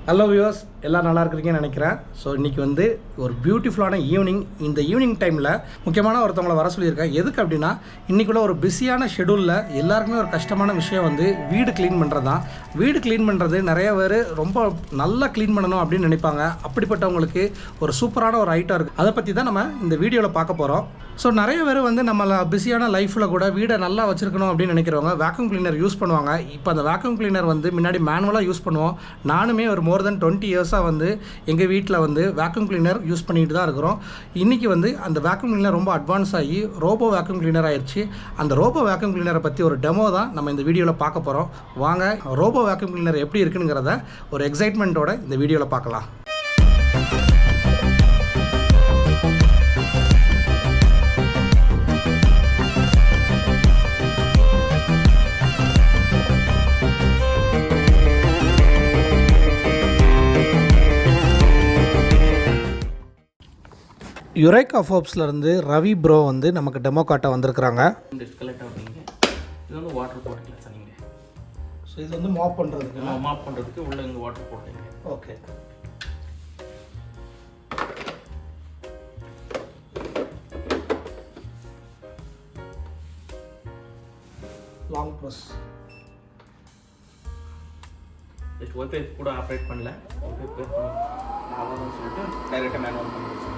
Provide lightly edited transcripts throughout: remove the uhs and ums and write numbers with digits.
Hello viewers, எல்லாம் நல்லா இருக்கிறீங்கன்னு நினைக்கிறேன். ஸோ இன்றைக்கி வந்து ஒரு பியூட்டிஃபுல்லான ஈவினிங். இந்த ஈவினிங் டைமில் முக்கியமான ஒருத்தவங்களை வர சொல்லியிருக்கேன். எதுக்கு அப்படின்னா, இன்றைக்குள்ள ஒரு பிஸியான ஷெடியூலில் எல்லாருக்குமே ஒரு கஷ்டமான விஷயம் வந்து வீடு க்ளீன் பண்ணுறது தான். வீடு க்ளீன் பண்ணுறது நிறைய பேர் ரொம்ப நல்லா க்ளீன் பண்ணணும் அப்படின்னு நினைப்பாங்க. அப்படிப்பட்டவங்களுக்கு ஒரு சூப்பரான ஒரு ஐட்டம் இருக்குது. அதை பற்றி தான் நம்ம இந்த வீடியோவில் பார்க்க போகிறோம். ஸோ நிறைய பேர் வந்து நம்மளை பிஸியான லைஃப்பில் கூட வீடை நல்லா வச்சுருக்கணும் அப்படின்னு நினைக்கிறவங்க வேக்யூம் கிளீனர் யூஸ் பண்ணுவாங்க. இப்போ அந்த வேக்யூம் கிளீனர் வந்து முன்னாடி மேனுவலாக யூஸ் பண்ணுவோம். நானுமே ஒரு மோர் தென் 20 இயர்ஸாக வந்து எங்கள் வீட்டில் வந்து வேக்யூம் கிளீனர் யூஸ் பண்ணிட்டு தான் இருக்கிறோம். இன்றைக்கி வந்து அந்த வேக்யூம் கிளீனர் ரொம்ப அட்வான்ஸ் ஆகி ரோபோ வேக்யூம் கிளீனர் ஆயிடுச்சு. அந்த ரோபோ வேக்யூம் கிளீனரை பற்றி ஒரு டெமோ தான் நம்ம இந்த வீடியோவில் பார்க்க போகிறோம். வாங்க, ரோபோ வேக்யூம் கிளீனர் எப்படி இருக்குங்கிறத ஒரு எக்ஸைட்மெண்ட்டோட இந்த வீடியோவில் பார்க்கலாம். யுரேகா ஃபோப்ஸ்லேருந்து ரவி ப்ரோ வந்து நமக்கு டெமோ காட்ட வந்திருக்கிறாங்க. டிஸ்கலெக்ட் ஆகுறீங்க. இது வந்து வாட்டர் போட்டுக்கலாம் சார் நீங்கள். ஸோ இது வந்து மாப் பண்ணுறதுக்கு உள்ள இங்கே வாட்டர் போடுறீங்க. Okay. Long press. Just wifi கூட ஆப்ரேட் பண்ணல. ஒய்ஃபை பேர் பண்ண சொல்லிட்டு டைரெக்டாக மேனுவல் பண்ணுறோம் சார்.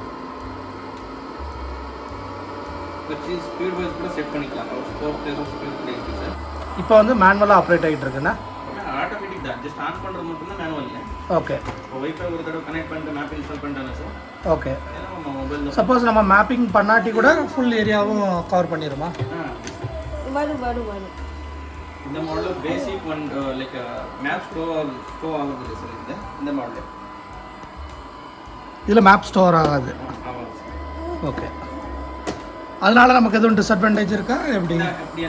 ஸ்பீட் வைஸ் கூட செட் பண்ணிக்கலாம். ஸ்பீட் கூட இருக்குது சார். இப்போ வந்து மேனுவலாக ஆப்ரேட் ஆகிட்டு இருக்குண்ணா. ஆட்டோமேட்டிக் தான். ஜஸ்ட் ஆன் பண்ணுறது மட்டும்தான் மேனுவல் இல்லை. ஓகே. ஒய்ஃபை ஒரு தடவை கனெக்ட் பண்ணிட்டு மேப் இன்ஸ்டால் பண்ணிட்டாங்க சார். ஓகே. நம்ம மொபைல் சப்போஸ் நம்ம மேப்பிங் பண்ணாட்டி கூட ஃபுல் ஏரியாவும் கவர் பண்ணிடுமா? வரும். இந்த மாடல் பேசிக் ஒன் லைக் மேப் ஸ்டோ ஆகுது சார். இந்த மாடல் இதில் மேப் ஸ்டோர் ஆகாது. ஆமாம் சார். ஓகே. அதனால நமக்கு எதுவும் டிஸ்அட்வான்டேஜ் இருக்கா எப்படி?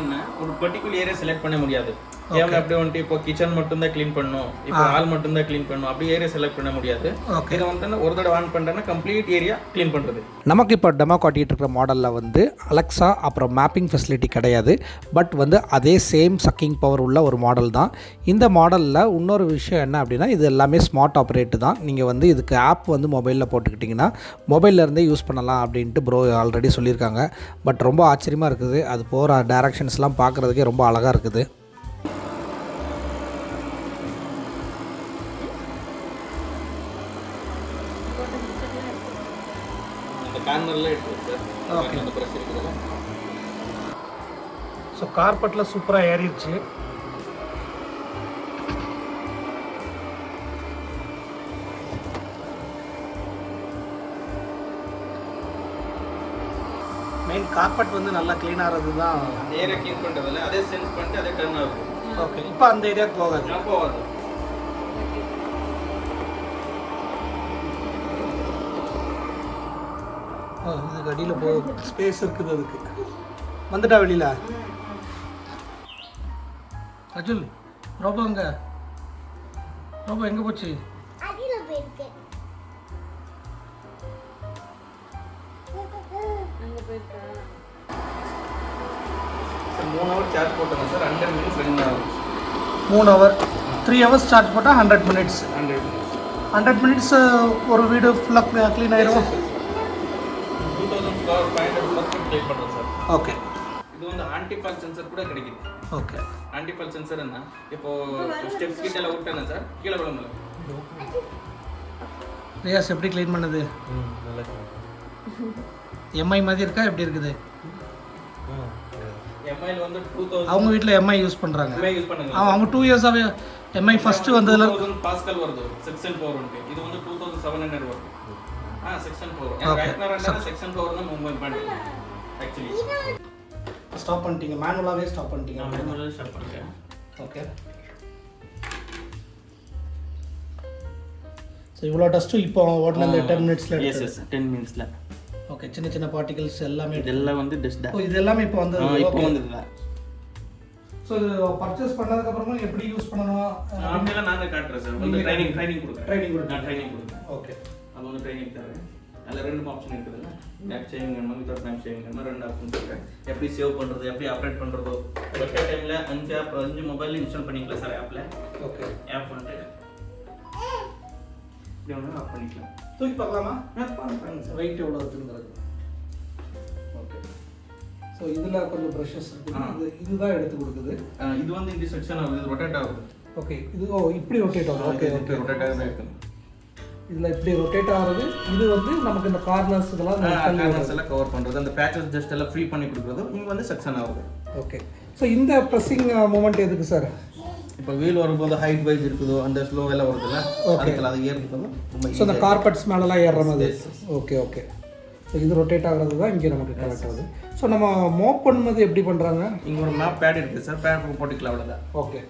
என்ன ஒரு பர்டிகுலர் ஏரியா செலக்ட் பண்ண முடியாது. ஏன் அப்படி வந்துட்டு இப்போ கிச்சன் மட்டும் தான் க்ளீன் பண்ணணும், இப்போ ஹால் மட்டும் தான் க்ளீன் பண்ணணும், அப்படி ஏரியா செலக்ட் பண்ண முடியாது. ஓகே. இதை வந்து ஒரு தடவை ஆன் பண்ணிட்டேன்னா கம்ப்ளீட் ஏரியா க்ளீன் பண்ணுறது. நமக்கு இப்போ டெமோ காட்டிகிட்டு இருக்கிற மாடலில் வந்து அலெக்ஸா அப்புறம் மேப்பிங் ஃபெசிலிட்டி கிடையாது. பட் வந்து அதே சேம் சக்கிங் பவர் உள்ள ஒரு மாடல் தான். இந்த மாடலில் இன்னொரு விஷயம் என்ன அப்படின்னா, இது எல்லாமே ஸ்மார்ட் ஆப்ரேட்டு தான். நீங்கள் வந்து இதுக்கு ஆப் வந்து மொபைலில் போட்டுக்கிட்டிங்கன்னா மொபைல்லேருந்தே யூஸ் பண்ணலாம் அப்படின்ட்டு ப்ரோ ஆல்ரெடி சொல்லியிருக்காங்க. பட் ரொம்ப ஆச்சரியமாக இருக்குது. அது போகிற டைரக்ஷன்ஸ்லாம் பார்க்குறதுக்கே ரொம்ப அழகாக இருக்குது. ஸோ கார்பெட்டில் சூப்பராக ஏறிடுச்சு. மெயின் கார்பெட் வந்து நல்லா க்ளீன் ஆகிறது தான். ஏரியா க்ளீன் பண்ணுறதில்ல, அதே சென்ஸ் பண்ணிட்டு அதே டர்ன் ஆகுது. ஓகே. இப்போ அந்த ஏரியாவுக்கு போகாது. இதுக்கு அடியில் ஸ்பேஸ் இருக்குது. அதுக்கு வந்துட்டா வெளியில். அஜுல், ரோபோ எங்கே போச்சு? 3 ஹவர் சார்ஜ் போட்டோங்க சார். 100 மினிட்ஸ் ரன் ஆகும். 3 ஹவர் 3 ஹவர்ஸ் சார்ஜ் போட்டால் 100 மினிட்ஸ். 100 மினிட்ஸ் ஒரு வீடு ஃபுல்லாக க்ளீன் ஆயிடும். 2500 க்ளீன் பண்ணுறோம் சார். ஓகே. இது வந்து ஆன்டிஃபால் சென்சர் கூட கிடைக்குது. ஓகே. ஆன்டிஃபால் சென்சர் என்ன, இப்போ ஸ்டெப்ஸ் கிட்ட எல்லாம் விட்டானே சார், கீழே விழுங்கல. ரியாஸ் எப்படி க்ளீன் பண்ணுது? எம்ஐ மாதிரி இருக்கா? எப்படி இருக்குது? எம்ஐல வந்து 2000. அவங்க வீட்டில் எம்ஐ யூஸ் பண்ணுறாங்க. எம்ஐ யூஸ் பண்ணுங்க. அவங்க 2 இயர்ஸாகவே எம்ஐ ஃபஸ்ட்டு வந்ததில் 2000 பாஸ்கல் வருது. செக்ஷன் 4 வந்து இது வந்து 2700 வருது. செக்ஷன் 4. செக்ஷன் 4 தான் மும்பை பண்ணி ஆக்சுவலி ஸ்டாப் பண்ணிட்டீங்க. மேனுவலாகவே ஸ்டாப் பண்ணிட்டீங்க. மேனுவலாக ஸ்டாப் பண்ணிட்டேன். ஓகே. ஸோ இவ்வளோ டஸ்ட்டும் இப்போ உடனே 10 மினிட்ஸில்? எஸ் 10 மினிட்ஸில். ஓகே. சின்ன பார்ட்டிகல்ஸ் எல்லாமே இதெல்லாம் வந்து டஸ்ட் தான். இது எல்லாமே இப்போ வந்து வந்தது. ஸோ இது பர்ச்சேஸ் பண்ணதுக்கப்புறமா எப்படி யூஸ் பண்ணணும் அப்படிலாம் நாங்கள் காட்டுறேன் சார். வந்து ட்ரைனிங் கொடுக்குறேன். ஓகே. அது வந்து ட்ரைனிங் தரேன். அதில் 2 ஆப்ஷன் இருக்குதுல்ல, மேப் சேவிங் வேணுமா வித்தவுட் மேப் சேவிங் வேணுமா 2 ஆப்ஷன் இருக்குது. எப்படி சேவ் பண்ணுறது, எப்படி ஆப்ரேட் பண்ணுறதோ ஒரே டைமில் 5 மொபைலில் இன்ஸ்டால் பண்ணிக்கலாம் சார் ஆப்பில். ஓகே. ஆப் வந்துட்டு இப்படி வந்து ஆஃப் பண்ணிக்கலாம். தூக்கி பார்க்கலாமா? பாருங்க சார். வெயிட் எவ்வளோ இருக்குங்கிறது. ஓகே. ஸோ இதில் கொஞ்சம் ப்ரஷஸ் இருக்குது. இதுதான் எடுத்து கொடுக்குது. இது வந்து இந்த செக்ஷன் ஆகுது, இது ரொட்டேட் ஆகுது. ஓகே. இது இப்படி ரொட்டேட் ஆகும். Okay okay. ரொட்டேட் ஆகுது இருக்குது. இதில் இப்படி ரொட்டேட் ஆகுது. இது வந்து நமக்கு இந்த கார்னர்ஸ் இதெல்லாம் எல்லாம் கவர் பண்ணுறது, அந்த பேச்சஸ் ஜஸ்ட் எல்லாம் ஃப்ரீ பண்ணி கொடுக்குறது. இங்கே வந்து செக்ஷன் ஆகுது. ஓகே. ஸோ இந்த ப்ரெஸ்ஸிங் மூமெண்ட் எதுக்கு சார்? இப்போ வீல் வரும்போது ஹைட் வைஸ் இருக்குதோ அந்த ஸ்லோ எல்லாம் வருதுல்ல, அதுக்கு அது ஏறுறது. ஸோ இந்த கார்பெட்ஸ் மேலெலாம் ஏறுற மாதிரி. Okay okay. ஸோ இது ரொட்டேட் ஆகிறது தான் இங்கே நமக்கு கரெக்ட் ஆகுது. ஸோ நம்ம மோப் பண்ணும்போது எப்படி பண்ணுறாங்க? இங்கே ஒரு மேப் பேட் இருக்குது சார், பேட் போட்டுக்கலாம் அவ்வளோதான். ஓகே.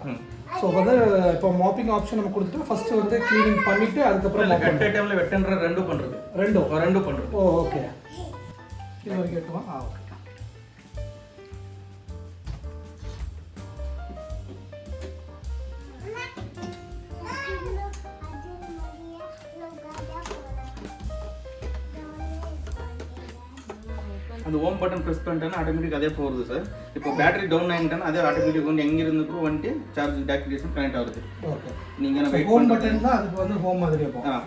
ஸோ வந்து இப்போ மாப்பிங் ஆப்ஷன் நம்ம கொடுத்துட்டு ஃபஸ்ட்டு வந்து க்ளீனிங் பண்ணிவிட்டு அதுக்கப்புறம் வெட்ட டைமில் வெட்டன்ற ரெண்டும் பண்ணுறது. ரெண்டும் பண்ணுறது. ஓ ஓகே. இது வரைக்கும் கேட்கலாம். ஓகே. அந்த ஹோம் பட்டன் ப்ரெஸ் பண்ணிட்டேன்னா ஆட்டோமேட்டிக் அதே போகுது சார். இப்போ பேட்டரி டவுன் ஆகிட்டேன்னா அதே ஆட்டோமேட்டிக் வந்து எங்கே இருந்து கூட வந்துட்டு சார்ஜ் ஆக்டிவேஷன் கனெக்ட் ஆகுது. ஓகே. நீங்கள் ஹோம் பட்டன் தான் அதுக்கு வந்து ஹோம் மாதிரி இருக்கும்.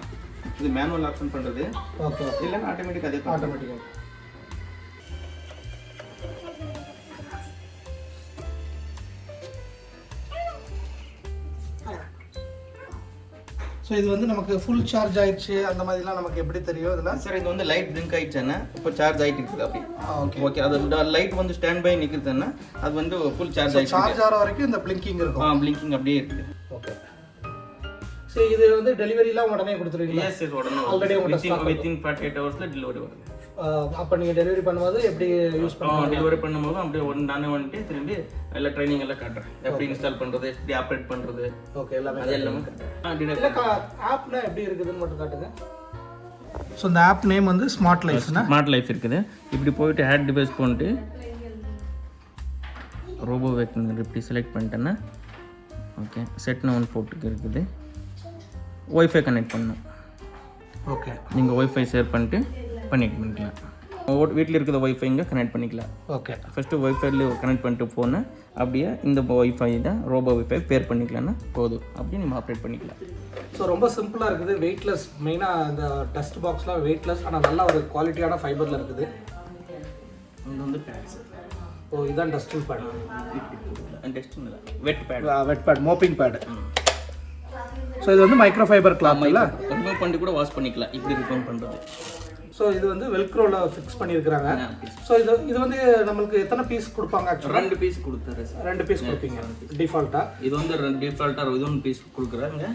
இது மேனுவல் ஆப்ஷன் பண்ணுறது. ஓகே. இல்லைன்னா ஆட்டோமேட்டிக் அதே ஆட்டோமேட்டிக்காக. ஸோ இது வந்து நமக்கு ஃபுல் சார்ஜ் ஆயிடுச்சு அந்த மாதிரிலாம் நமக்கு எப்படி தெரியும் இதில்? சார் இது வந்து லைட் பிளிங்க் ஆயிடுச்சுன்னா இப்போ சார்ஜ் ஆகிட்டு இருக்குது அப்படி. Okay okay. அது லைட் வந்து ஸ்டாண்ட் பை நிற்குதுன்னா அது வந்து ஃபுல் சார்ஜ் ஆகிடுச்சு. சார்ஜ் ஆகிற வரைக்கும் இந்த பிளிங்கிங் இருக்கும். பிளிங்கிங் அப்படியே இருக்குது. ஓகே. ஸோ இது வந்து டெலிவரிலாம் உடனே கொடுத்துருவீங்களா? எஸ் எஸ், உடனே. ஆல்ரெடி வித்தின் 48 ஹவர்ஸில் டெலிவரி வருது. அப்போ நீங்கள் டெலிவரி பண்ணும்போது எப்படி யூஸ் பண்ணுவோம்? டெலிவரி பண்ணும்போது அப்படியே நானே வந்துட்டு திரும்பி எல்லாம் ட்ரைனிங் எல்லாம் காட்டுறேன். எப்படி இன்ஸ்டால் பண்ணுறது, எப்படி ஆப்ரேட் பண்ணுறது. ஓகே. எல்லாமே அது எல்லாமே காட்டுறேன். ஆப்னா எப்படி இருக்குதுன்னு மட்டும் காட்டுங்க. ஸோ இந்த ஆப் நேம் வந்து ஸ்மார்ட் லைஃப்னா? ஸ்மார்ட் லைஃப் இருக்குது. இப்படி போயிட்டு ஹேட் டிவைஸ் பண்ணிட்டு ரோபோவேக் இப்படி செலக்ட் பண்ணிட்டேன்னா ஓகே செட் நவுன் போட்டுக்கு இருக்குது. ஒய்ஃபை கனெக்ட் பண்ணணும். ஓகே. நீங்கள் ஒய்ஃபை ஷேர் பண்ணிட்டு பண்ணிக்கலாம். வீட்டில் இருக்கிற ஒய்ஃபை இங்கே கனெக்ட் பண்ணிக்கலாம். ஓகே. ஃபஸ்ட்டு ஒய்ஃபைல கனெக்ட் பண்ணிட்டு போனால் அப்படியே இந்த ஒய்ஃபை தான் ரோபோ ஒய்ஃபை பேர் பண்ணிக்கலாம்னா போதும். அப்படியே நம்ம ஆப்ரேட் பண்ணிக்கலாம். ஸோ ரொம்ப சிம்பிளாக இருக்குது. வெயிட்லெஸ். மெயினாக இந்த டஸ்ட் பாக்ஸ்லாம் வெயிட்லெஸ், ஆனால் நல்ல ஒரு குவாலிட்டியான ஃபைபரில் இருக்குது. இது வந்து பேட்ஸ். ஓ இதுதான் டஸ்டிங் பேட். டஸ்டிங் இல்லை, wet pad. Wet pad, mopping pad. So இது வந்து மைக்ரோ ஃபைபர் கிளாத் இல்லை? ரிமூவ் பண்ணி கூட வாஷ் பண்ணிக்கலாம் இப்படி ரிமூவ் பண்ணுறது. ஸோ இது வந்து வெல்க்ரோவில் ஃபிக்ஸ் பண்ணியிருக்கிறாங்க. ஸோ இது வந்து நம்மளுக்கு எத்தனை பீஸ் கொடுப்பாங்க? ஆக்சுவலாக 2 பீஸ் கொடுத்தாரு சார். 2 பீஸ் கொடுப்பீங்க டிஃபால்ட்டாக. இது வந்து டிஃபால்ட்டாக இது 1 பீஸ் கொடுக்குறாங்க.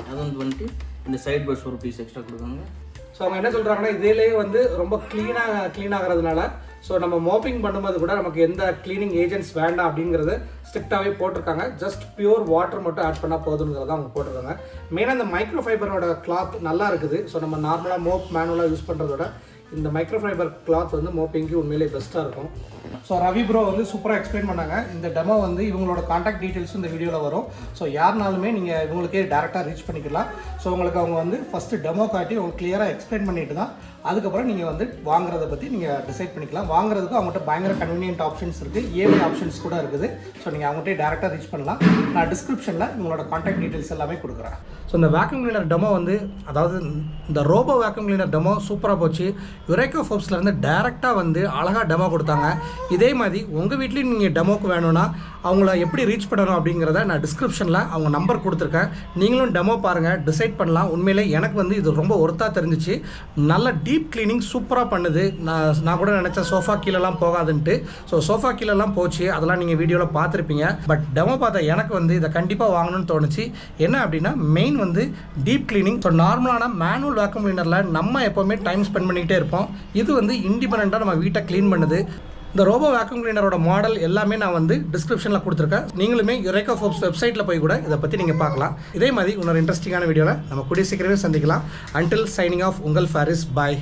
அது வந்துட்டு இந்த சைட் பஸ் ஒரு பீஸ் எக்ஸ்ட்ரா கொடுக்குறாங்க. ஸோ அவங்க என்ன சொல்கிறாங்கன்னா இதிலேயே வந்து ரொம்ப க்ளீன் ஆகிறதுனால ஸோ நம்ம மோப்பிங் பண்ணும்போது கூட நமக்கு எந்த க்ளீனிங் ஏஜென்ட்ஸ் வேண்டாம் அப்படிங்கிறது ஸ்ட்ரிக்டாகவே போட்டிருக்காங்க. ஜஸ்ட் பியூர் வாட்டர் மட்டும் ஆட் பண்ணால் போதுங்கிறத அவங்க போட்டிருக்காங்க. மெயினாக இந்த மைக்ரோ ஃபைபரோட கிளாத் நல்லா இருக்குது. ஸோ நம்ம நார்மலாக மோப் மேனுவலாக யூஸ் பண்ணுறதோட இந்த மைக்ரோ ஃபைபர் கிளாத் வந்து மோப்பிங்க்கு உண்மையிலே பெஸ்ட்டாக இருக்கும். ஸோ ரவி ப்ரோ வந்து சூப்பராக எக்ஸ்பிளைன் பண்ணாங்க. இந்த டெமோ வந்து இவங்களோட காண்டாக்ட் டீட்டெயில்ஸ் இந்த வீடியோவில் வரும். ஸோ யாருனாலுமே நீங்கள் இவங்களுக்கே டேரெக்டாக ரீச் பண்ணிக்கலாம். ஸோ உங்களுக்கு அவங்க வந்து ஃபஸ்ட்டு டெமோ காட்டி உங்களுக்கு கிளியராக எக்ஸ்பிளைன் பண்ணிட்டு தான் அதுக்கப்புறம் நீங்கள் வந்து வாங்குறதை பற்றி நீங்கள் டிசைட் பண்ணிக்கலாம். வாங்குறதுக்கு அவங்கள்ட்ட பயங்கர கன்வீனியன்ட் ஆப்ஷன்ஸ் இருக்குது, இஎம்ஐ ஆப்ஷன்ஸ் கூட இருக்குது. ஸோ நீங்கள் அவங்கள்ட்டே டேரெக்டாக ரீச் பண்ணலாம். நான் டிஸ்கிரிப்ஷனில் உங்களோட காண்டாக்ட் டீட்டெயில்ஸ் எல்லாமே கொடுக்குறேன். ஸோ இந்த வேக்யூம் கிளீனர் டெமோ வந்து அதாவது இந்த ரோபோ வேக்யூம் கிளீனர் டெமோ சூப்பராக போச்சு. யுரேகா ஃபோப்ஸ்லேருந்து டேரெக்டாக வந்து அழகாக டெமோ கொடுத்தாங்க. இதே மாதிரி உங்கள் வீட்லேயும் நீங்கள் டெமோக்கு வேணும்னா அவங்கள எப்படி ரீச் பண்ணணும் அப்படிங்கிறத நான் டிஸ்கிரிப்ஷனில் அவங்க நம்பர் கொடுத்துருக்கேன். நீங்களும் டெமோ பாருங்கள், டிசைட் பண்ணலாம். உண்மையிலே எனக்கு வந்து இது ரொம்ப ஒர்த்தாக தெரிஞ்சிச்சு. நல்ல டீப் க்ளீனிங் சூப்பராக பண்ணுது. நான் கூட நினச்சேன் சோஃபா கீழெல்லாம் போகாதுன்ட்டு. ஸோ சோஃபா கீழெல்லாம் போச்சு, அதெல்லாம் நீங்கள் வீடியோவில் பார்த்துருப்பீங்க. பட் டெமோ பார்த்த எனக்கு வந்து இதை கண்டிப்பாக வாங்கணும்னு தோணுச்சு. என்ன அப்படின்னா மெயின் வந்து டீப் க்ளீனிங். ஸோ நார்மலான மேனுவல் வேக்யூம் கிளீனரில் நம்ம எப்போவுமே டைம் ஸ்பெண்ட் பண்ணிக்கிட்டே இருப்போம். இது வந்து இண்டிபெண்ட்டாக நம்ம வீட்டை க்ளீன் பண்ணுது. இந்த ரோபோ வேக்யூம் கிளீனரோட மாடல் எல்லாமே நான் வந்து டிஸ்கிரிப்ஷனில் கொடுத்துருக்கேன். நீங்களுமே யுரேகா ஃபோப்ஸ் வெப்சைட்டில் போய் கூட இதை பற்றி நீங்கள் பார்க்கலாம். இதே மாதிரி இன்னொரு இன்ட்ரெஸ்டிங்கான வீடியோவில் நம்ம கூடிய சீக்கிரமே சந்திக்கலாம். அன்டில் சைனிங் ஆஃப் உங்கள் ஃபாரிஸ். பாய்.